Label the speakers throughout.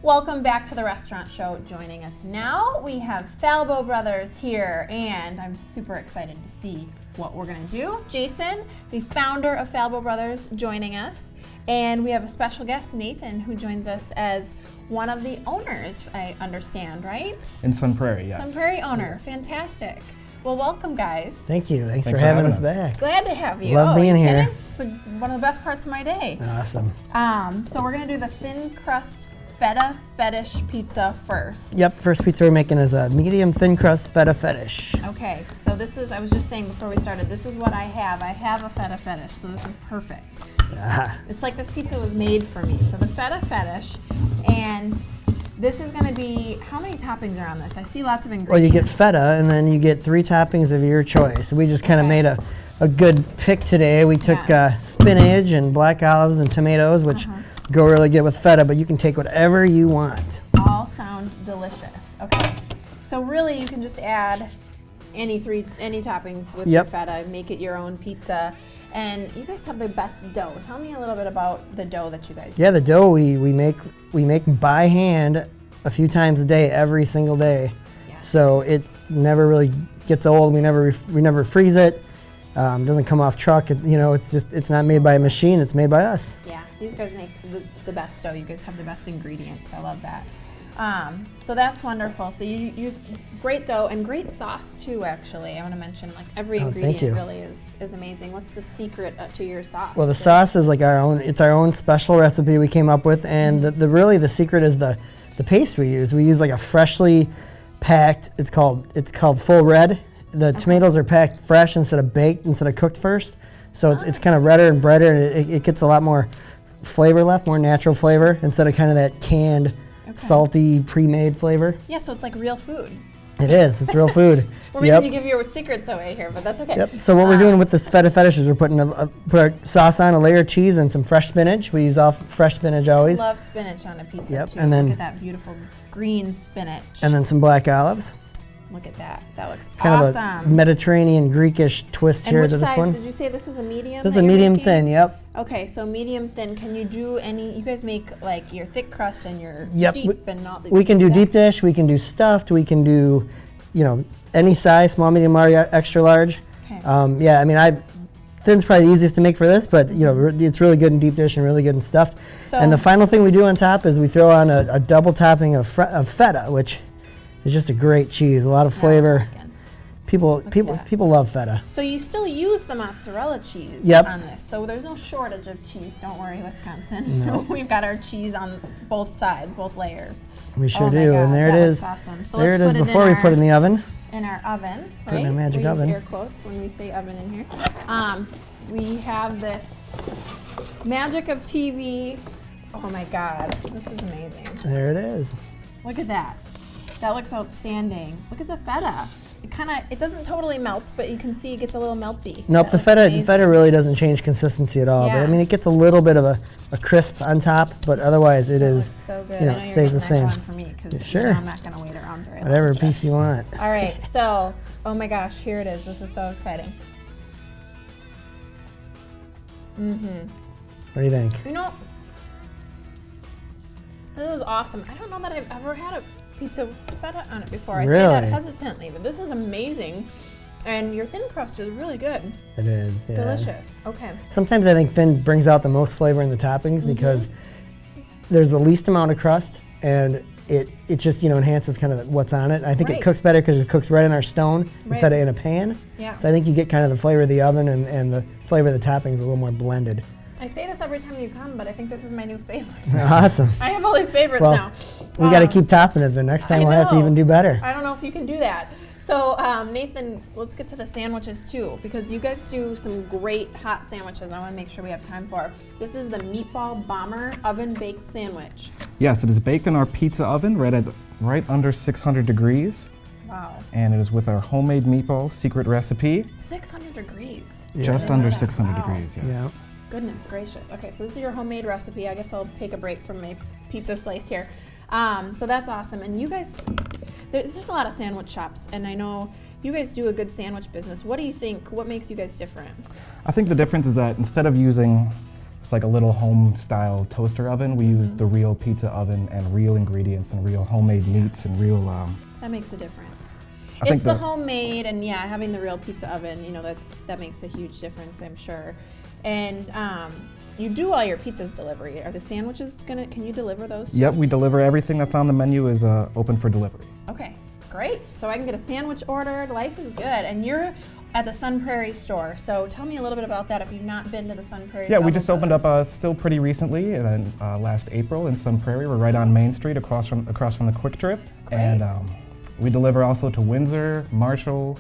Speaker 1: Welcome back to the restaurant show. Joining us now, we have Falbo brothers here, and I'm super excited to see what we're gonna do. Jason, the founder of Falbo Brothers, joining us, and we have a special guest, Nathan, who joins us as one of the owners, I understand, right?
Speaker 2: In Sun Prairie, yes.
Speaker 1: Sun Prairie owner, fantastic. Well, welcome, guys.
Speaker 3: Thank you. Thanks for having us back.
Speaker 1: Glad to have you.
Speaker 3: Love being here.
Speaker 1: Kidding? It's one of the best parts of my day.
Speaker 3: Awesome.
Speaker 1: So we're gonna do the thin crust Feta Fetish pizza first.
Speaker 3: Yep, first pizza we're making is a medium thin crust Feta Fetish.
Speaker 1: Okay, so this is, I was just saying before we started, this is what I have. I have a Feta Fetish, so this is perfect. It's like this pizza was made for me. So the Feta Fetish, and this is gonna be, how many toppings are on this? I see lots of ingredients.
Speaker 3: Well, you get feta, and then you get 3 toppings of your choice. We just kind of made a good pick today. We took spinach and black olives and tomatoes, which go really good with feta, but you can take whatever you want.
Speaker 1: All sound delicious. Okay, so really you can just add any toppings with your feta, make it your own pizza. And you guys have the best dough. Tell me a little bit about the dough that you guys use.
Speaker 3: Yeah, the dough we make by hand a few times a day, every single day. Yeah. So it never really gets old. We never freeze it. Doesn't come off truck. It's not made by a machine. It's made by us.
Speaker 1: Yeah, these guys make the best dough. You guys have the best ingredients. I love that. So that's wonderful. So you use great dough and great sauce too, actually. I want to mention, like, every ingredient really is amazing. What's the secret to your sauce?
Speaker 3: Well, the sauce is like our own. It's our own special recipe we came up with, and the secret is the paste we use. We use like a freshly packed. It's called full red. The tomatoes are packed fresh instead of baked, instead of cooked first. So it's kind of redder and brighter, and it gets a lot more flavor left, more natural flavor, instead of kind of that canned, salty, pre-made flavor.
Speaker 1: Yeah, so it's like real food.
Speaker 3: It is. It's real food.
Speaker 1: We're making you give your secrets away here, but that's okay.
Speaker 3: Yep. So what we're doing with this Feta Fetish is we're putting put our sauce on, a layer of cheese, and some fresh spinach. We use all fresh spinach always.
Speaker 1: I love spinach on a pizza too.
Speaker 3: And then,
Speaker 1: look at that beautiful green spinach.
Speaker 3: And then some black olives.
Speaker 1: Look at that. That looks
Speaker 3: kind
Speaker 1: awesome.
Speaker 3: Of a Mediterranean Greekish twist here to this one.
Speaker 1: And which size did you say this is a medium?
Speaker 3: This is a medium thin, yep.
Speaker 1: Okay, so medium thin. Can you do you guys make like your thick crust and your deep and not the
Speaker 3: We can do deep dish, we can do stuffed, we can do, any size, small, medium, large, extra large. Okay. Thin's probably the easiest to make for this, but it's really good in deep dish and really good in stuffed. So, and the final thing we do on top is we throw on a double topping of feta, which is just a great cheese, a lot of flavor. People love feta.
Speaker 1: So you still use the mozzarella cheese on this, so there's no shortage of cheese. Don't worry, Wisconsin. No. We've got our cheese on both sides, both layers.
Speaker 3: We sure do, and there it is.
Speaker 1: Awesome. So
Speaker 3: there it is before we put it in the oven.
Speaker 1: In our oven, right?
Speaker 3: Put it in our magic oven.
Speaker 1: We use air quotes when we say oven in here. We have this magic of TV. Oh my God, this is amazing.
Speaker 3: There it is.
Speaker 1: Look at that. That looks outstanding. Look at the feta. It doesn't totally melt, but you can see it gets a little melty.
Speaker 3: Nope, the feta really doesn't change consistency at all. Yeah. But it gets a little bit of a crisp on top, but otherwise it is,
Speaker 1: so good.
Speaker 3: It stays the same.
Speaker 1: For me,
Speaker 3: sure.
Speaker 1: I'm not gonna wait around very long.
Speaker 3: Whatever piece you want.
Speaker 1: All right, so, oh my gosh, here it is. This is so exciting.
Speaker 3: What do you think?
Speaker 1: This is awesome. I don't know that I've ever had a pizza with feta on it before. I
Speaker 3: really?
Speaker 1: say that hesitantly, but this is amazing. And your thin crust is really good.
Speaker 3: It is, yeah.
Speaker 1: Delicious. Okay.
Speaker 3: Sometimes I think thin brings out the most flavor in the toppings because there's the least amount of crust, and it just enhances kind of what's on it. I think it cooks better because it cooks right in our stone instead of in a pan. Yeah. So I think you get kind of the flavor of the oven and the flavor of the toppings a little more blended.
Speaker 1: I say this every time you come, but I think this is my new favorite.
Speaker 3: Awesome.
Speaker 1: I have all these favorites now.
Speaker 3: We got to keep topping it. The next time we'll have to even do better.
Speaker 1: I don't know if you can do that. So Nathan, let's get to the sandwiches too, because you guys do some great hot sandwiches I want to make sure we have time for. This is the Meatball Bomber Oven Baked Sandwich.
Speaker 2: Yes, it is baked in our pizza oven right under 600 degrees.
Speaker 1: Wow.
Speaker 2: And it is with our homemade meatball secret recipe.
Speaker 1: 600 degrees?
Speaker 2: Just under 600 degrees, yes.
Speaker 3: Yeah.
Speaker 1: Goodness gracious. Okay, so this is your homemade recipe. I guess I'll take a break from my pizza slice here. So that's awesome. And you guys, there's a lot of sandwich shops, and I know you guys do a good sandwich business. What do you think? What makes you guys different?
Speaker 2: I think the difference is that instead of using It's like a little home-style toaster oven. We use the real pizza oven and real ingredients and real homemade meats and real.
Speaker 1: That makes a difference.
Speaker 2: I think
Speaker 1: It's the homemade, and yeah, having the real pizza oven, you know, that makes a huge difference, I'm sure. And you do all your pizzas delivery. Are the sandwiches can you deliver those too?
Speaker 2: Yep, we deliver everything that's on the menu is open for delivery.
Speaker 1: Okay, great. So I can get a sandwich ordered. Life is good. And you're at the Sun Prairie store. So tell me a little bit about that if you've not been to the Sun Prairie.
Speaker 2: Yeah, we
Speaker 1: Falbo
Speaker 2: just opened up
Speaker 1: Brothers.
Speaker 2: still pretty recently, and then last April in Sun Prairie. We're right on Main Street, across from the Quick Trip,
Speaker 1: Great.
Speaker 2: and we deliver also to Windsor, Marshall,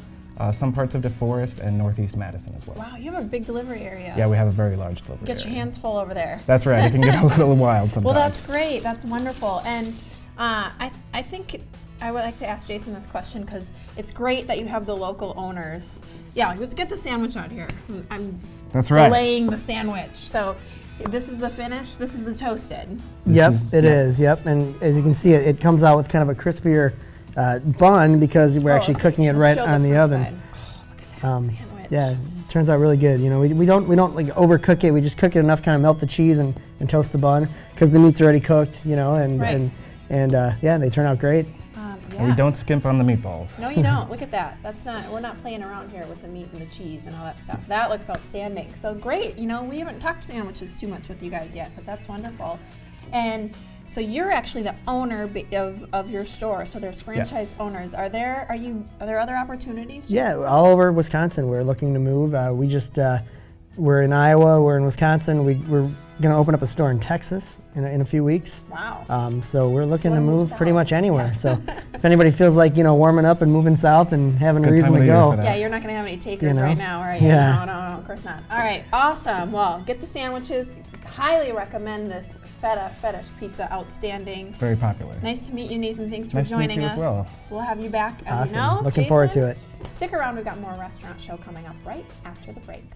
Speaker 2: some parts of DeForest, and Northeast Madison as well.
Speaker 1: Wow, you have a big delivery area.
Speaker 2: Yeah, we have a very large delivery
Speaker 1: Get your
Speaker 2: area.
Speaker 1: hands full over there.
Speaker 2: That's right. It can get a little wild sometimes.
Speaker 1: Well, that's great. That's wonderful. And I think I would like to ask Jason this question because it's great that you have the local owners. Yeah, let's get the sandwich out here. I'm
Speaker 2: That's right.
Speaker 1: delaying the sandwich. So this is the finish. This is the toasted.
Speaker 3: Yep, it
Speaker 2: yeah.
Speaker 3: is. Yep, and as you can see, it comes out with kind of a crispier bun because we're actually cooking it right on the oven.
Speaker 1: Oh, look at that sandwich.
Speaker 3: Yeah, it turns out really good. You know, we don't like overcook it. We just cook it enough, kind of melt the cheese and toast the bun because the meat's already cooked. You know,
Speaker 1: Right.
Speaker 3: and yeah, they turn out great.
Speaker 1: Yeah.
Speaker 2: And we don't skimp on the meatballs.
Speaker 1: No, you don't. Look at that. We're not playing around here with the meat and the cheese and all that stuff. That looks outstanding. So great. You know, we haven't talked sandwiches too much with you guys yet, but that's wonderful. And so you're actually the owner of your store. So there's franchise
Speaker 2: Yes.
Speaker 1: owners. Are there other opportunities?
Speaker 3: Yeah, all over Wisconsin, we're looking to move. We just we're in Iowa, we're in Wisconsin. We're going to open up a store in Texas in a few weeks.
Speaker 1: Wow.
Speaker 3: So we're looking to
Speaker 1: wanna move
Speaker 3: move pretty
Speaker 1: south.
Speaker 3: much anywhere. So if anybody feels like warming up and moving south and having a
Speaker 2: Good
Speaker 3: reason
Speaker 2: time
Speaker 3: to
Speaker 2: of year
Speaker 3: go,
Speaker 2: for that.
Speaker 1: Yeah, you're not going to have any takers
Speaker 3: You know?
Speaker 1: right now, are you?
Speaker 3: Yeah.
Speaker 1: No, of course not. All right, awesome. Well, get the sandwiches. Highly recommend this Feta Fetish pizza. Outstanding.
Speaker 2: It's very popular.
Speaker 1: Nice to meet you, Nathan. Thanks for
Speaker 2: Nice to meet
Speaker 1: joining
Speaker 2: you
Speaker 1: us.
Speaker 2: as well.
Speaker 1: We'll have you back, as
Speaker 3: awesome.
Speaker 1: you know.
Speaker 3: Looking forward
Speaker 1: Jason,
Speaker 3: to it.
Speaker 1: Stick around. We've got more restaurant show coming up right after the break.